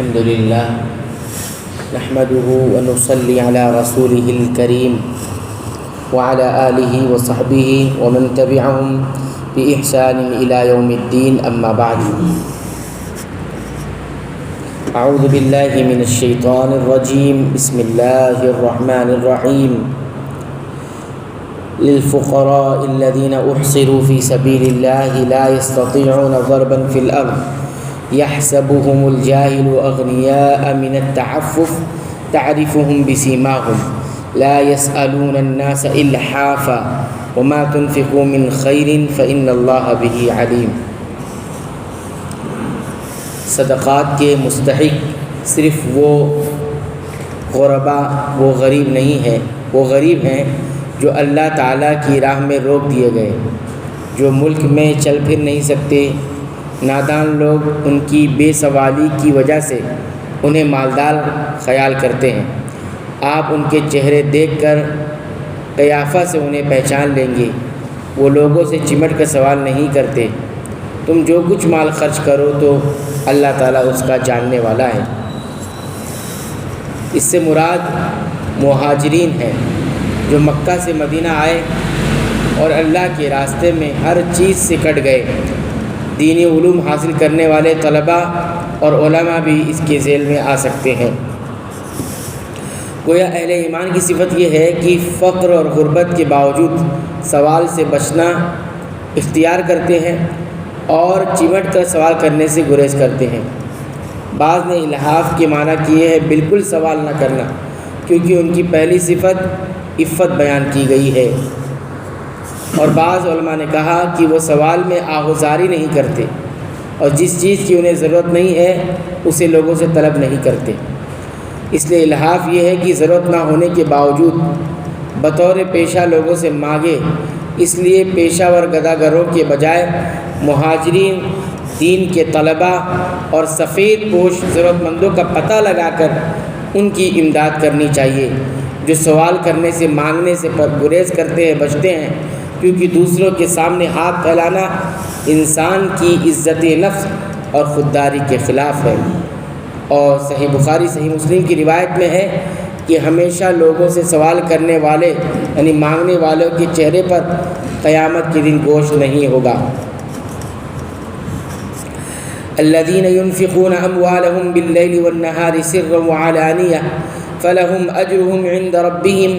الحمد لله نحمده ونصلي على رسوله الكريم وعلى آله وصحبه ومن تبعهم بإحسان إلى يوم الدين أما بعد أعوذ بالله من الشيطان الرجيم بسم الله الرحمن الرحيم للفقراء الذين أحصروا في سبيل الله لا يستطيعون ضربا في الأرض يحسبهم الجاهل أغنياء من التعفف تعرفهم بسيماهم لا يسألون الناس إلحافا وما تنفقوا من خير فإن الله به عليم۔ صدقات کے مستحق صرف وہ غربا، وہ غریب نہیں ہیں، وہ غریب ہیں جو اللہ تعالیٰ کی راہ میں روک دیے گئے، جو ملک میں چل پھر نہیں سکتے۔ نادان لوگ ان کی بے سوالی کی وجہ سے انہیں مالدار خیال کرتے ہیں۔ آپ ان کے چہرے دیکھ کر قیافہ سے انہیں پہچان لیں گے، وہ لوگوں سے چمٹ کر سوال نہیں کرتے۔ تم جو کچھ مال خرچ کرو تو اللہ تعالیٰ اس کا جاننے والا ہے۔ اس سے مراد مہاجرین ہیں جو مکہ سے مدینہ آئے اور اللہ کے راستے میں ہر چیز سے کٹ گئے۔ دینی علوم حاصل کرنے والے طلباء اور علماء بھی اس کے ذیل میں آ سکتے ہیں۔ گویا اہل ایمان کی صفت یہ ہے کہ فقر اور غربت کے باوجود سوال سے بچنا اختیار کرتے ہیں اور چمٹ کر سوال کرنے سے گریز کرتے ہیں۔ بعض نے الحاف کے معنی کیے ہیں بالکل سوال نہ کرنا، کیونکہ ان کی پہلی صفت عفت بیان کی گئی ہے، اور بعض علماء نے کہا کہ وہ سوال میں آغوزاری نہیں کرتے اور جس چیز کی انہیں ضرورت نہیں ہے اسے لوگوں سے طلب نہیں کرتے۔ اس لیے الحاف یہ ہے کہ ضرورت نہ ہونے کے باوجود بطور پیشہ لوگوں سے مانگے۔ اس لیے پیشہ ور گداگروں کے بجائے مہاجرین، دین کے طلباء اور سفید پوش ضرورت مندوں کا پتہ لگا کر ان کی امداد کرنی چاہیے، جو سوال کرنے سے، مانگنے سے گریز کرتے ہیں، بچتے ہیں، کیونکہ دوسروں کے سامنے ہاتھ پھیلانا انسان کی عزت نفس اور خودداری کے خلاف ہے۔ اور صحیح بخاری، صحیح مسلم کی روایت میں ہے کہ ہمیشہ لوگوں سے سوال کرنے والے یعنی مانگنے والوں کے چہرے پر قیامت کے دن گوشت نہیں ہوگا۔ الذين ينفقون أموالهم بالليل والنهار سرا وعلانية فلهم أجرهم عند ربهم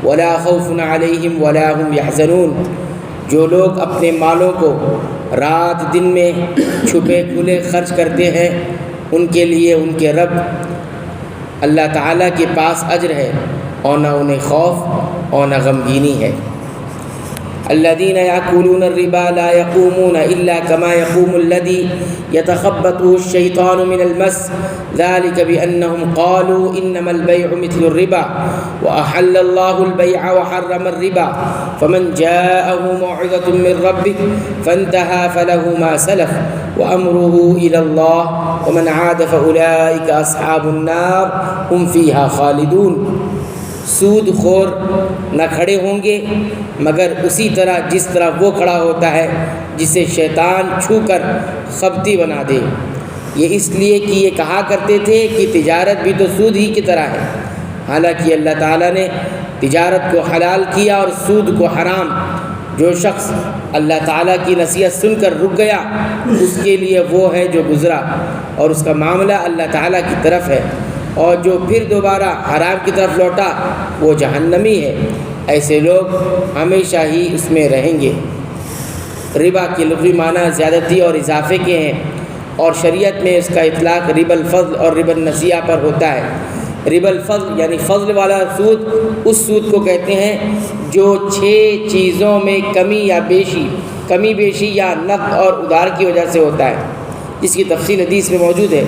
ولا خوف عليهم ولا هم يحزنون۔ جو لوگ اپنے مالوں کو رات دن میں چھپے کھلے خرچ کرتے ہیں، ان کے لیے ان کے رب اللہ تعالیٰ کے پاس اجر ہے، اور نہ انہیں خوف اور نہ غمگینی ہے۔ الذين يأكلون الربا لا يقومون إلا كما يقوم الذي يتخبطه الشيطان من المس ذلك بأنهم قالوا إنما البيع مثل الربا وأحل الله البيع وحرم الربا فمن جاءه موعظة من ربه فانتهى فله ما سلف وأمره إلى الله ومن عاد فأولئك أصحاب النار هم فيها خالدون۔ سود خور نہ کھڑے ہوں گے مگر اسی طرح جس طرح وہ کھڑا ہوتا ہے جسے شیطان چھو کر خبتی بنا دے۔ یہ اس لیے کہ یہ کہا کرتے تھے کہ تجارت بھی تو سود ہی کی طرح ہے، حالانکہ اللہ تعالیٰ نے تجارت کو حلال کیا اور سود کو حرام۔ جو شخص اللہ تعالیٰ کی نصیحت سن کر رک گیا اس کے لیے وہ ہے جو گزرا اور اس کا معاملہ اللہ تعالیٰ کی طرف ہے، اور جو پھر دوبارہ حرام کی طرف لوٹا وہ جہنمی ہے۔ ایسے لوگ ہمیشہ ہی اس میں رہیں گے۔ ربا کے لغوی معنی زیادتی اور اضافے کے ہیں، اور شریعت میں اس کا اطلاق ربا الفضل اور ربا النسیہ پر ہوتا ہے۔ ربا الفضل یعنی فضل والا سود اس سود کو کہتے ہیں جو 6 چیزوں میں کمی بیشی یا نقد اور ادھار کی وجہ سے ہوتا ہے، جس کی تفصیل حدیث میں موجود ہے۔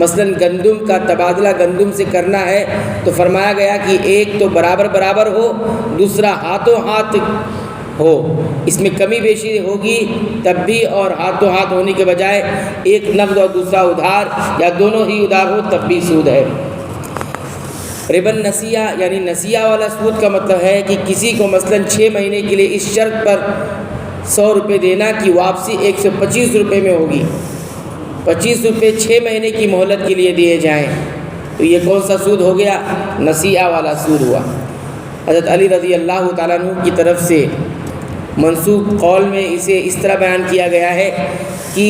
مثلا گندم کا تبادلہ گندم سے کرنا ہے تو فرمایا گیا کہ ایک تو برابر ہو، دوسرا ہاتھوں ہاتھ ہو۔ اس میں کمی بیشی ہوگی تب بھی، اور ہاتھوں ہاتھ ہونے کے بجائے ایک نقد اور دوسرا ادھار یا دونوں ہی ادھار ہو تب بھی سود ہے۔ ربا النسیہ یعنی نسیہ والا سود کا مطلب ہے کہ کسی کو مثلا 6 مہینے کے لیے اس شرط پر 100 روپے دینا کہ واپسی 125 روپے میں ہوگی، 25 روپے 6 مہینے کی مہلت کے لیے دیے جائیں، تو یہ کون سا سود ہو گیا؟ نصیحہ والا سود ہوا۔ حضرت علی رضی اللہ تعالیٰ عنہ کی طرف سے منسوب قول میں اسے اس طرح بیان کیا گیا ہے کہ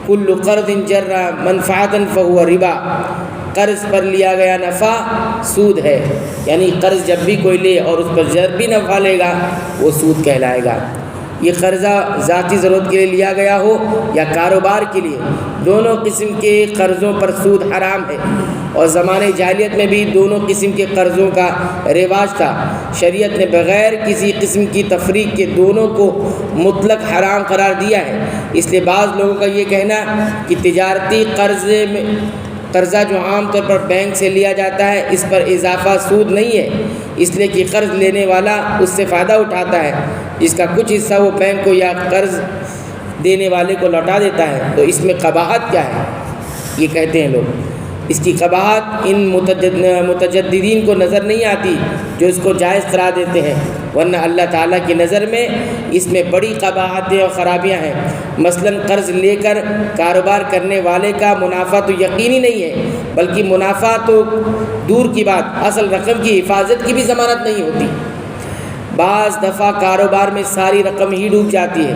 کل قرض جر منفعۃ فہو ربا، قرض پر لیا گیا نفع سود ہے، یعنی قرض جب بھی کوئی لے اور اس پر جب بھی نفع لے گا وہ سود کہلائے گا۔ یہ قرضہ ذاتی ضرورت کے لیے لیا گیا ہو یا کاروبار کے لیے، دونوں قسم کے قرضوں پر سود حرام ہے، اور زمانے جاہلیت میں بھی دونوں قسم کے قرضوں کا رواج تھا۔ شریعت نے بغیر کسی قسم کی تفریق کے دونوں کو مطلق حرام قرار دیا ہے۔ اس لیے بعض لوگوں کا یہ کہنا کہ تجارتی قرضہ جو عام طور پر بینک سے لیا جاتا ہے اس پر اضافہ سود نہیں ہے، اس لیے کہ قرض لینے والا اس سے فائدہ اٹھاتا ہے، جس کا کچھ حصہ وہ بینک کو یا قرض دینے والے کو لوٹا دیتا ہے، تو اس میں قباحت کیا ہے؟ یہ کہتے ہیں لوگ، اس کی قباحت ان متجددین کو نظر نہیں آتی جو اس کو جائز قرار دیتے ہیں، ورنہ اللہ تعالیٰ کی نظر میں اس میں بڑی قباحتیں اور خرابیاں ہیں۔ مثلا قرض لے کر کاروبار کرنے والے کا منافع تو یقینی نہیں ہے، بلکہ منافع تو دور کی بات، اصل رقم کی حفاظت کی بھی ضمانت نہیں ہوتی۔ بعض دفعہ کاروبار میں ساری رقم ہی ڈوب جاتی ہے،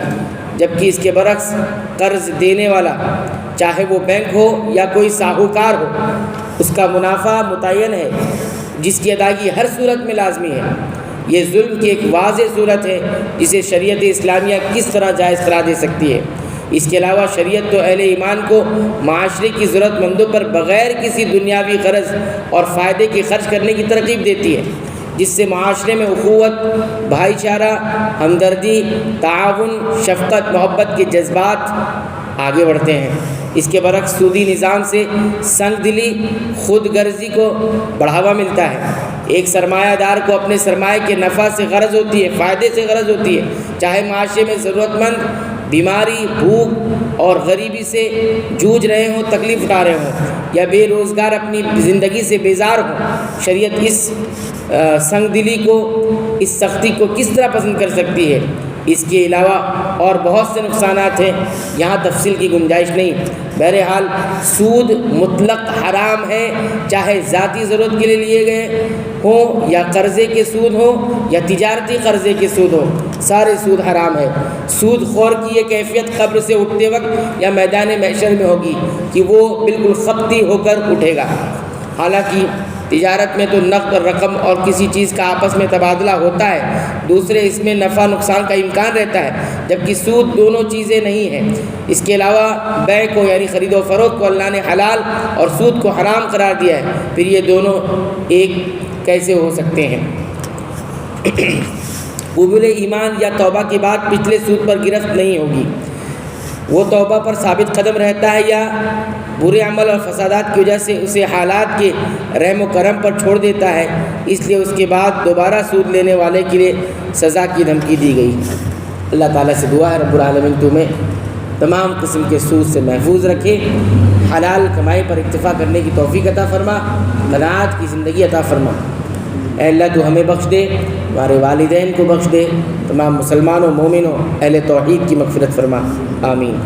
جبکہ اس کے برعکس قرض دینے والا چاہے وہ بینک ہو یا کوئی ساہوکار ہو، اس کا منافع متعین ہے جس کی ادائیگی ہر صورت میں لازمی ہے۔ یہ ظلم کی ایک واضح صورت ہے جسے شریعت اسلامیہ کس طرح جائز قرار دے سکتی ہے۔ اس کے علاوہ شریعت تو اہل ایمان کو معاشرے کی ضرورت مندوں پر بغیر کسی دنیاوی غرض اور فائدے کے خرچ کرنے کی ترغیب دیتی ہے، جس سے معاشرے میں اخوت، بھائی چارہ، ہمدردی، تعاون، شفقت، محبت کے جذبات آگے بڑھتے ہیں۔ اس کے برعکس سودی نظام سے سنگ دلی، خود غرضی کو بڑھاوا ملتا ہے۔ ایک سرمایہ دار کو اپنے سرمایہ کے نفع سے غرض ہوتی ہے، فائدے سے غرض ہوتی ہے، چاہے معاشرے میں ضرورت مند بیماری، بھوک اور غریبی سے جوجھ رہے ہوں، تکلیف اٹھا رہے ہوں، یا بے روزگار اپنی زندگی سے بیزار ہوں۔ شریعت اس سنگ دلی کو، اس سختی کو کس طرح پسند کر سکتی ہے؟ اس کے علاوہ اور بہت سے نقصانات ہیں، یہاں تفصیل کی گنجائش نہیں۔ بہرحال سود مطلق حرام ہے، چاہے ذاتی ضرورت کے لیے لیے گئے ہوں یا قرضے کے سود ہوں یا تجارتی قرضے کے سود ہوں، سارے سود حرام ہے۔ سود خور کی یہ کیفیت قبر سے اٹھتے وقت یا میدان محشر میں ہوگی کہ وہ بالکل خپتی ہو کر اٹھے گا۔ حالانکہ تجارت میں تو نقد رقم اور کسی چیز کا آپس میں تبادلہ ہوتا ہے، دوسرے اس میں نفع نقصان کا امکان رہتا ہے، جبکہ سود دونوں چیزیں نہیں ہیں۔ اس کے علاوہ بیع کو یعنی خرید و فروخت کو اللہ نے حلال اور سود کو حرام قرار دیا ہے، پھر یہ دونوں ایک کیسے ہو سکتے ہیں؟ قبول ایمان یا توبہ کے بعد پچھلے سود پر گرفت نہیں ہوگی، وہ توبہ پر ثابت قدم رہتا ہے یا برے عمل اور فسادات کی وجہ سے اسے حالات کے رحم و کرم پر چھوڑ دیتا ہے، اس لیے اس کے بعد دوبارہ سود لینے والے کے لیے سزا کی دھمکی دی گئی۔ اللہ تعالیٰ سے دعا ہے رب العالمین تمہیں تمام قسم کے سود سے محفوظ رکھے، حلال کمائی پر اکتفا کرنے کی توفیق عطا فرما، قناعت کی زندگی عطا فرما۔ اے اللہ تو ہمیں بخش دے، ہمارے والدین کو بخش دے، تمام مسلمانوں، مومنوں، اہل توحید کی مغفرت فرما، آمین۔